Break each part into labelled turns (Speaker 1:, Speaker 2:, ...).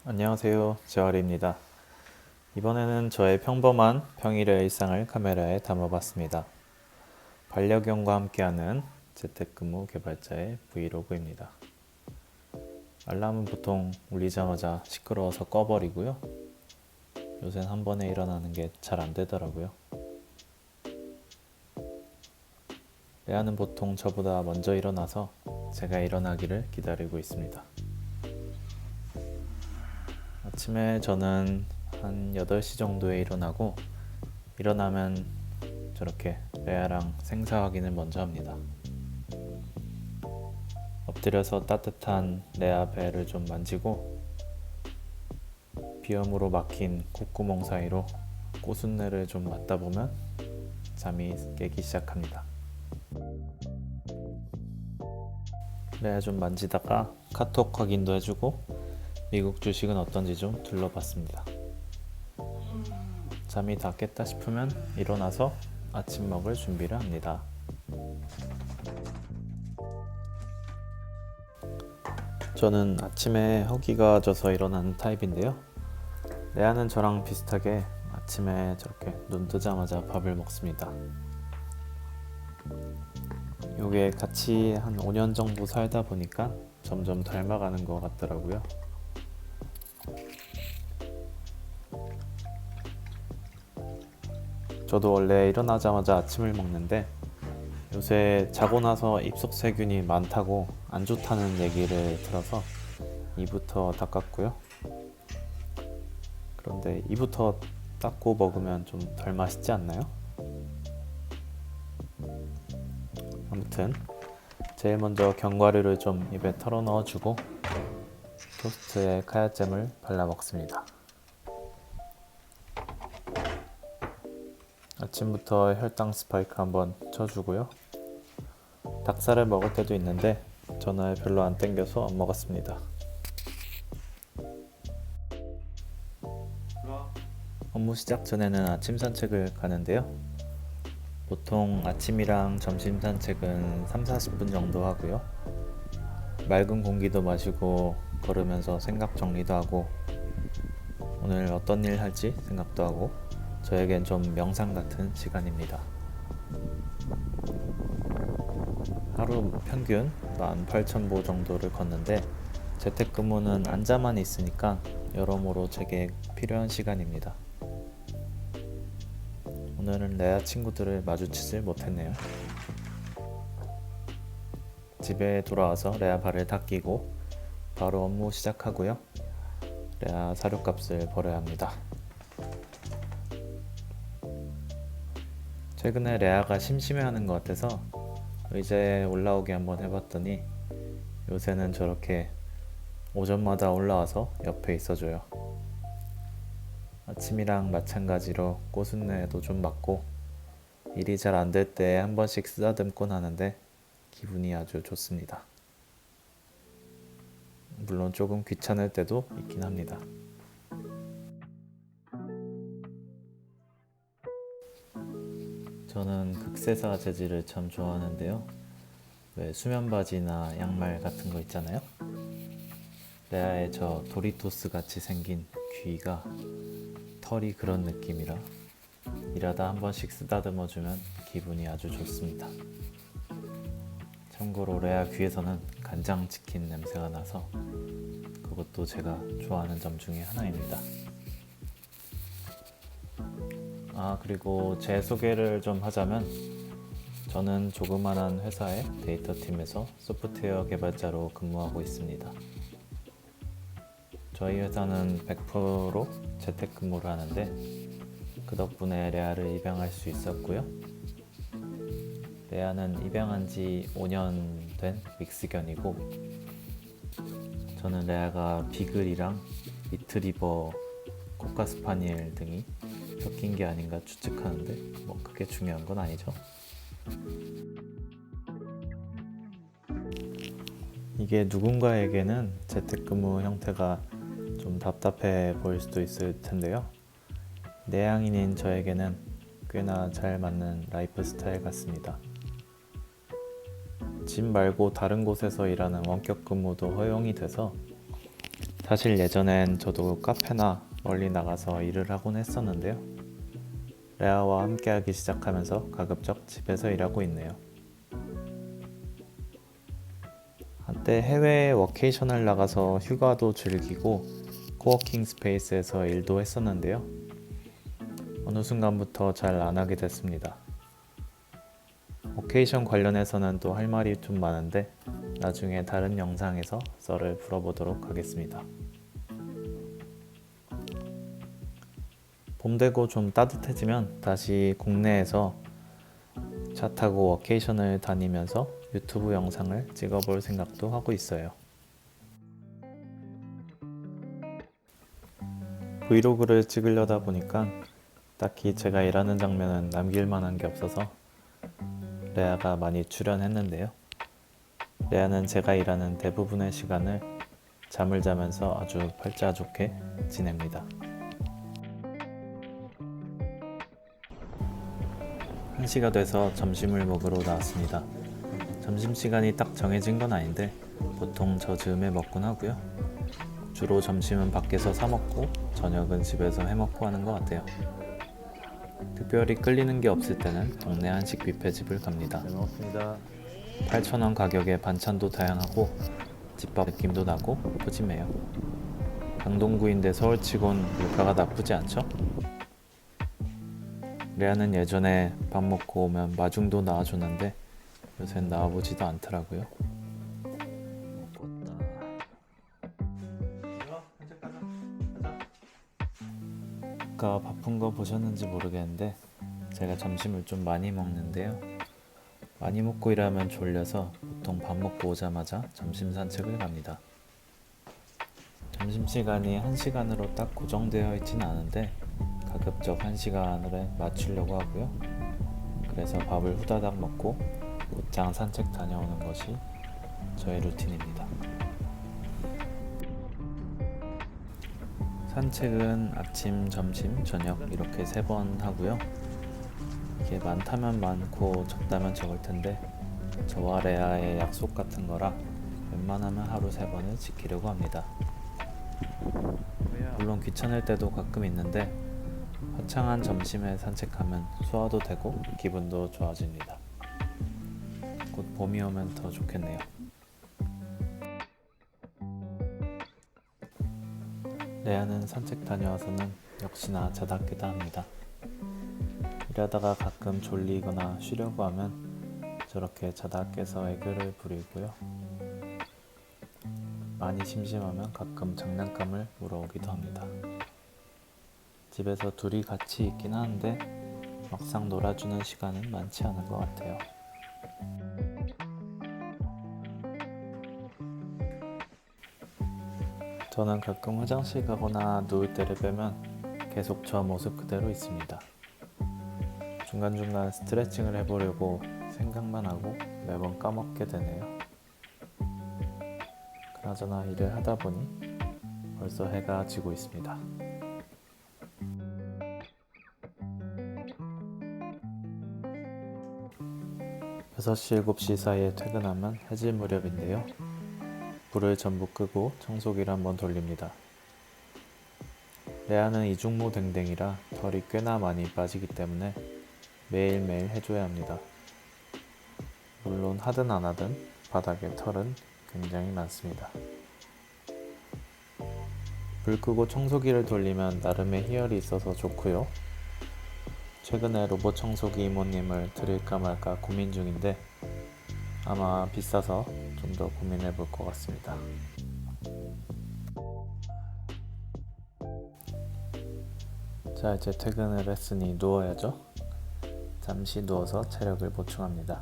Speaker 1: 안녕하세요, 재활입니다. 이번에는 저의 평범한 평일의 일상을 카메라에 담아봤습니다. 반려견과 함께하는 재택근무 개발자의 브이로그입니다. 알람은 보통 울리자마자 시끄러워서 꺼버리고요. 요새는 한 번에 일어나는 게 잘 안 되더라고요. 레아는 보통 저보다 먼저 일어나서 제가 일어나기를 기다리고 있습니다. 아침에 저는 한 8시 정도에 일어나고, 일어나면 저렇게 레아랑 생사 확인을 먼저 합니다. 엎드려서 따뜻한 레아 배를 좀 만지고, 비염으로 막힌 콧구멍 사이로 꼬순내를 좀 맡다 보면 잠이 깨기 시작합니다. 레아 좀 만지다가 카톡 확인도 해주고 미국 주식은 어떤지 좀 둘러봤습니다. 잠이 다 깼다 싶으면 일어나서 아침 먹을 준비를 합니다. 저는 아침에 허기가 져서 일어나는 타입인데요. 레아는 저랑 비슷하게 아침에 저렇게 눈 뜨자마자 밥을 먹습니다. 요게 같이 한 5년 정도 살다 보니까 점점 닮아가는 것 같더라고요. 저도 원래 일어나자마자 아침을 먹는데, 요새 자고 나서 입속 세균이 많다고 안 좋다는 얘기를 들어서 이부터 닦았고요. 그런데 이부터 닦고 먹으면 좀 덜 맛있지 않나요? 아무튼 제일 먼저 견과류를 좀 입에 털어 넣어주고 토스트에 카야잼을 발라 먹습니다. 아침부터 혈당 스파이크 한번 쳐주고요. 닭살을 먹을 때도 있는데 저는 별로 안 땡겨서 안 먹었습니다. 업무 시작 전에는 아침 산책을 가는데요. 보통 아침이랑 점심 산책은 3-40분 정도 하고요. 맑은 공기도 마시고 걸으면서 생각 정리도 하고, 오늘 어떤 일 할지 생각도 하고, 저에겐 좀 명상 같은 시간입니다. 하루 평균 18,000보 정도를 걷는데, 재택근무는 앉아만 있으니까 여러모로 제게 필요한 시간입니다. 오늘은 레아 친구들을 마주치질 못했네요. 집에 돌아와서 레아 발을 닦이고 바로 업무 시작하고요. 레아 사료값을 벌어야 합니다. 최근에 레아가 심심해하는 것 같아서 의자에 올라오게 한번 해봤더니 요새는 저렇게 오전마다 올라와서 옆에 있어줘요. 아침이랑 마찬가지로 꼬순내도 좀 맡고, 일이 잘 안 될 때 한 번씩 쓰다듬곤 하는데 기분이 아주 좋습니다. 물론 조금 귀찮을 때도 있긴 합니다. 저는 극세사 재질을 참 좋아하는데요. 왜 수면 바지나 양말 같은 거 있잖아요. 레아의 저 도리토스 같이 생긴 귀가 털이 그런 느낌이라 일하다 한 번씩 쓰다듬어주면 기분이 아주 좋습니다. 참고로 레아 귀에서는 간장치킨 냄새가 나서 그것도 제가 좋아하는 점 중에 하나입니다. 그리고 제 소개를 좀 하자면, 저는 조그만한 회사의 데이터팀에서 소프트웨어 개발자로 근무하고 있습니다. 저희 회사는 100% 재택근무를 하는데, 그 덕분에 레아를 입양할 수 있었고요. 레아는 입양한 지 5년 된 믹스견이고, 저는 레아가 비글이랑 리트리버, 코카스파니엘 등이 섞인 게 아닌가 추측하는데 뭐 그게 중요한 건 아니죠. 이게 누군가에게는 재택근무 형태가 좀 답답해 보일 수도 있을 텐데요. 내향인인 저에게는 꽤나 잘 맞는 라이프 스타일 같습니다. 집 말고 다른 곳에서 일하는 원격 근무도 허용이 돼서 사실 예전엔 저도 카페나 멀리 나가서 일을 하곤 했었는데요. 레아와 함께하기 시작하면서 가급적 집에서 일하고 있네요. 한때 해외에 워케이션을 나가서 휴가도 즐기고 코워킹 스페이스에서 일도 했었는데요. 어느 순간부터 잘 안 하게 됐습니다. 워케이션 관련해서는 또 할 말이 좀 많은데 나중에 다른 영상에서 썰을 풀어보도록 하겠습니다. 봄 되고 좀 따뜻해지면 다시 국내에서 차 타고 워케이션을 다니면서 유튜브 영상을 찍어볼 생각도 하고 있어요. 브이로그를 찍으려다 보니까 딱히 제가 일하는 장면은 남길 만한 게 없어서 레아가 많이 출연했는데요. 레아는 제가 일하는 대부분의 시간을 잠을 자면서 아주 팔자 좋게 지냅니다. 1시가 돼서 점심을 먹으러 나왔습니다. 점심시간이 딱 정해진 건 아닌데 보통 저 즈음에 먹곤 하고요. 주로 점심은 밖에서 사 먹고 저녁은 집에서 해 먹고 하는 것 같아요. 특별히 끌리는 게 없을 때는 동네 한식 뷔페집을 갑니다. 잘 먹었습니다. 8,000원 가격에 반찬도 다양하고 집밥 느낌도 나고 푸짐해요. 강동구인데 서울치곤 물가가 나쁘지 않죠? 레아는 예전에 밥 먹고 오면 마중도 나와줬는데 요새는 나와보지도 않더라고요. 아까 바쁜 거 보셨는지 모르겠는데 제가 점심을 좀 많이 먹는데요. 많이 먹고 일하면 졸려서 보통 밥 먹고 오자마자 점심 산책을 갑니다. 점심시간이 1시간으로 딱 고정되어 있진 않은데 가급적 1시간을 맞추려고 하고요. 그래서 밥을 후다닥 먹고 곧장 산책 다녀오는 것이 저의 루틴입니다. 산책은 아침, 점심, 저녁 이렇게 3번 하고요. 이게 많다면 많고 적다면 적을 텐데 저와 레아의 약속 같은 거라 웬만하면 하루 3번을 지키려고 합니다. 물론 귀찮을 때도 가끔 있는데 화창한 점심에 산책하면 소화도 되고 기분도 좋아집니다. 곧 봄이 오면 더 좋겠네요. 레아는 산책 다녀와서는 역시나 자다 깨다 합니다. 일하다가 가끔 졸리거나 쉬려고 하면 저렇게 자다 깨서 애교를 부리고요. 많이 심심하면 가끔 장난감을 물어오기도 합니다. 집에서 둘이 같이 있긴 하는데 막상 놀아주는 시간은 많지 않은 것 같아요. 저는 가끔 화장실 가거나 누울 때를 빼면 계속 저 모습 그대로 있습니다. 중간중간 스트레칭을 해보려고 생각만 하고 매번 까먹게 되네요. 그나저나 일을 하다 보니 벌써 해가 지고 있습니다. 6시, 7시 사이에 퇴근하면 해질 무렵인데요. 불을 전부 끄고 청소기를 한번 돌립니다. 레아는 이중모댕댕이라 털이 꽤나 많이 빠지기 때문에 매일매일 해줘야 합니다. 물론 하든 안 하든 바닥에 털은 굉장히 많습니다. 불 끄고 청소기를 돌리면 나름의 희열이 있어서 좋고요. 최근에 로봇 청소기 이모님을 드릴까 말까 고민 중인데 아마 비싸서 좀 더 고민해 볼 것 같습니다. 자, 이제 퇴근을 했으니 누워야죠. 잠시 누워서 체력을 보충합니다.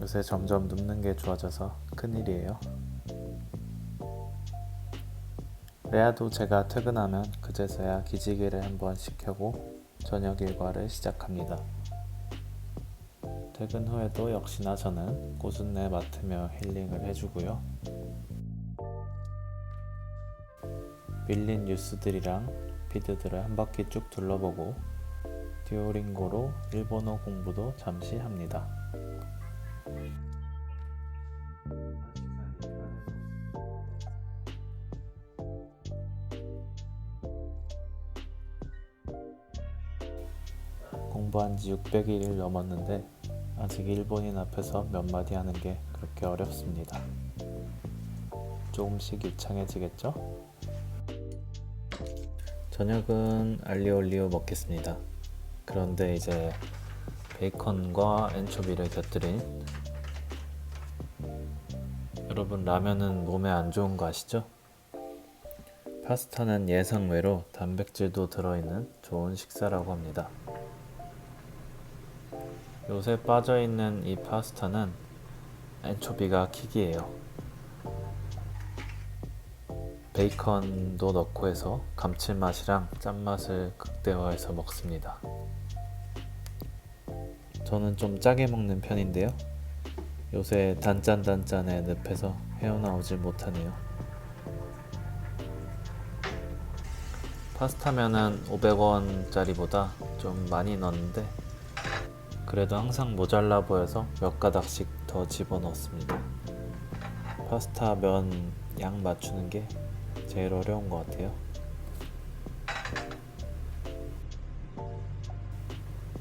Speaker 1: 요새 점점 눕는 게 좋아져서 큰일이에요. 레아도 제가 퇴근하면 그제서야 기지개를 한번 켜고 저녁 일과를 시작합니다. 퇴근 후에도 역시나 저는 꽃순내 맡으며 힐링을 해주고요. 밀린 뉴스들이랑 피드들을 한 바퀴 쭉 둘러보고 듀오링고로 일본어 공부도 잠시 합니다. 공부한 지 600일이 넘었는데 아직 일본인 앞에서 몇 마디 하는 게 그렇게 어렵습니다. 조금씩 유창해지겠죠? 저녁은 알리올리오 먹겠습니다. 그런데 이제 베이컨과 엔초비를 곁들인, 여러분 라면은 몸에 안 좋은 거 아시죠? 파스타는 예상외로 단백질도 들어있는 좋은 식사라고 합니다. 요새 빠져있는 이 파스타는 엔초비가 킥이에요. 베이컨도 넣고 해서 감칠맛이랑 짠맛을 극대화해서 먹습니다. 저는 좀 짜게 먹는 편인데요. 요새 단짠단짠의 늪에서 헤어나오질 못하네요. 파스타면은 500원짜리보다 좀 많이 넣었는데 그래도 항상 모자라 보여서 몇 가닥씩 더 집어넣습니다. 파스타 면 양 맞추는 게 제일 어려운 것 같아요.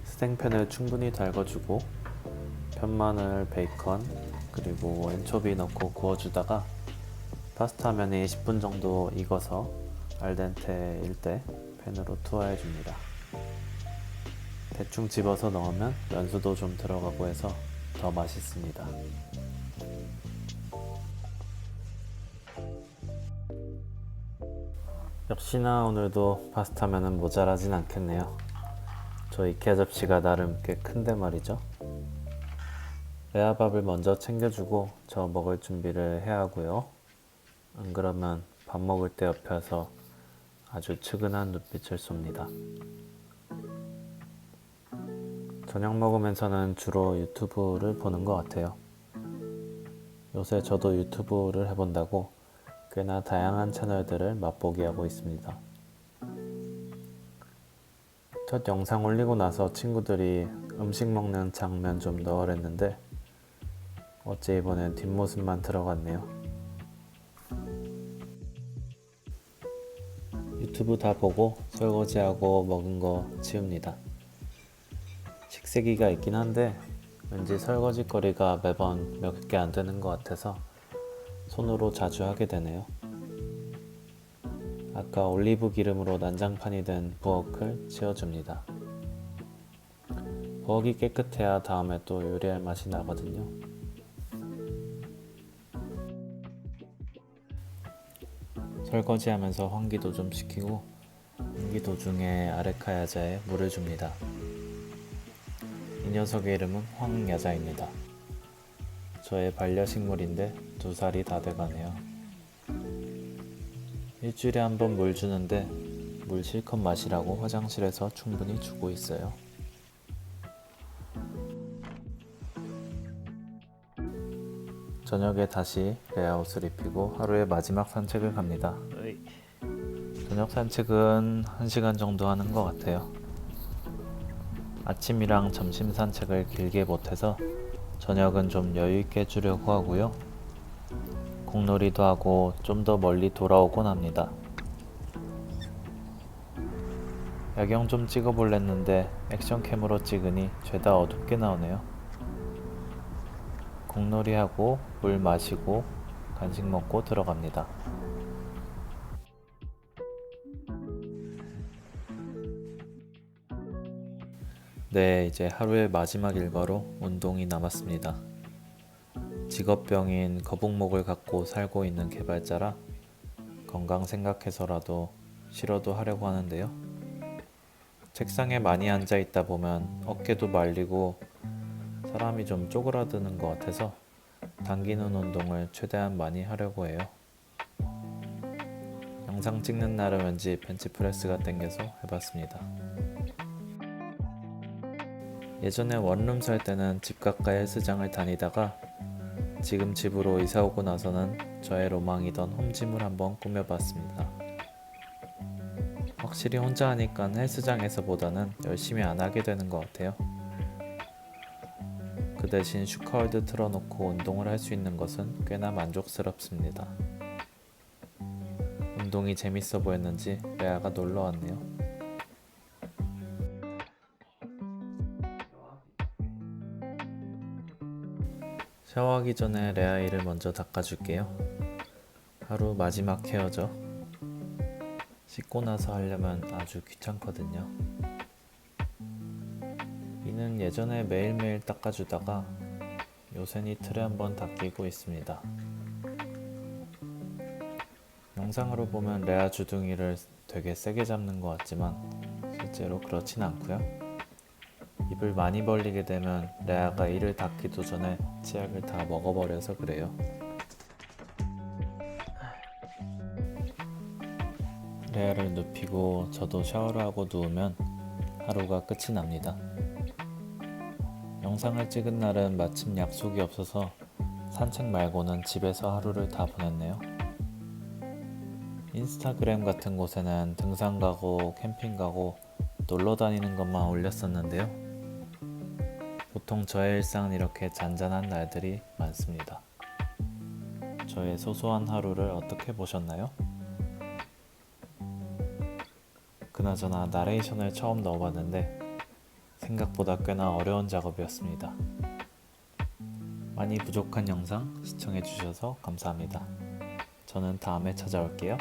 Speaker 1: 스탱팬을 충분히 달궈주고 편마늘, 베이컨, 그리고 엔초비 넣고 구워주다가 파스타 면이 10분 정도 익어서 알덴테일 때 팬으로 투하해줍니다. 대충 집어서 넣으면 면수도 좀 들어가고 해서 더 맛있습니다. 역시나 오늘도 파스타면은 모자라진 않겠네요. 저 이케아 접시가 나름 꽤 큰데 말이죠. 레아밥을 먼저 챙겨주고 저 먹을 준비를 해야 하고요. 안 그러면 밥 먹을 때 옆에서 아주 측은한 눈빛을 쏩니다. 저녁 먹으면서는 주로 유튜브를 보는 것 같아요. 요새 저도 유튜브를 해본다고 꽤나 다양한 채널들을 맛보기 하고 있습니다. 첫 영상 올리고 나서 친구들이 음식 먹는 장면 좀 넣으랬는데 어째 이번엔 뒷모습만 들어갔네요. 유튜브 다 보고 설거지하고 먹은 거 치웁니다. 식세기가 있긴 한데 왠지 설거지 거리가 매번 몇 개 안 되는 것 같아서 손으로 자주 하게 되네요. 아까 올리브 기름으로 난장판이 된 부엌을 치워줍니다. 부엌이 깨끗해야 다음에 또 요리할 맛이 나거든요. 설거지하면서 환기도 좀 시키고 환기 도중에 아레카야자에 물을 줍니다. 이 녀석의 이름은 황야자입니다. 저의 반려식물인데 2살이 다 돼가네요. 일주일에 한 번 물 주는데 물 실컷 마시라고 화장실에서 충분히 주고 있어요. 저녁에 다시 레아 옷을 입히고 하루의 마지막 산책을 갑니다. 저녁 산책은 1시간 정도 하는 것 같아요. 아침이랑 점심 산책을 길게 못해서 저녁은 좀 여유있게 해주려고 하고요. 공놀이도 하고 좀 더 멀리 돌아오곤 합니다. 야경 좀 찍어볼랬는데 액션캠으로 찍으니 죄다 어둡게 나오네요. 공놀이하고 물 마시고 간식 먹고 들어갑니다. 네, 이제 하루의 마지막 일과로 운동이 남았습니다. 직업병인 거북목을 갖고 살고 있는 개발자라 건강 생각해서라도 싫어도 하려고 하는데요. 책상에 많이 앉아 있다 보면 어깨도 말리고 사람이 좀 쪼그라드는 것 같아서 당기는 운동을 최대한 많이 하려고 해요. 영상 찍는 날은 왠지 벤치프레스가 땡겨서 해봤습니다. 예전에 원룸 살 때는 집 가까이 헬스장을 다니다가 지금 집으로 이사 오고 나서는 저의 로망이던 홈짐을 한번 꾸며봤습니다. 확실히 혼자 하니까 헬스장에서보다는 열심히 안 하게 되는 것 같아요. 그 대신 슈카월드 틀어놓고 운동을 할 수 있는 것은 꽤나 만족스럽습니다. 운동이 재밌어 보였는지 레아가 놀러 왔네요. 샤워하기 전에 레아 이를 먼저 닦아줄게요. 하루 마지막 케어죠. 씻고 나서 하려면 아주 귀찮거든요. 이는 예전에 매일매일 닦아주다가 요샌 이틀에 한번 닦이고 있습니다. 영상으로 보면 레아 주둥이를 되게 세게 잡는 것 같지만 실제로 그렇진 않고요. 입을 많이 벌리게 되면 레아가 이를 닦기도 전에 치약을 다 먹어버려서 그래요. 레아를 눕히고 저도 샤워를 하고 누우면 하루가 끝이 납니다. 영상을 찍은 날은 마침 약속이 없어서 산책 말고는 집에서 하루를 다 보냈네요. 인스타그램 같은 곳에는 등산 가고 캠핑 가고 놀러 다니는 것만 올렸었는데요. 보통 저의 일상은 이렇게 잔잔한 날들이 많습니다. 저의 소소한 하루를 어떻게 보셨나요? 그나저나 나레이션을 처음 넣어봤는데 생각보다 꽤나 어려운 작업이었습니다. 많이 부족한 영상 시청해주셔서 감사합니다. 저는 다음에 찾아올게요.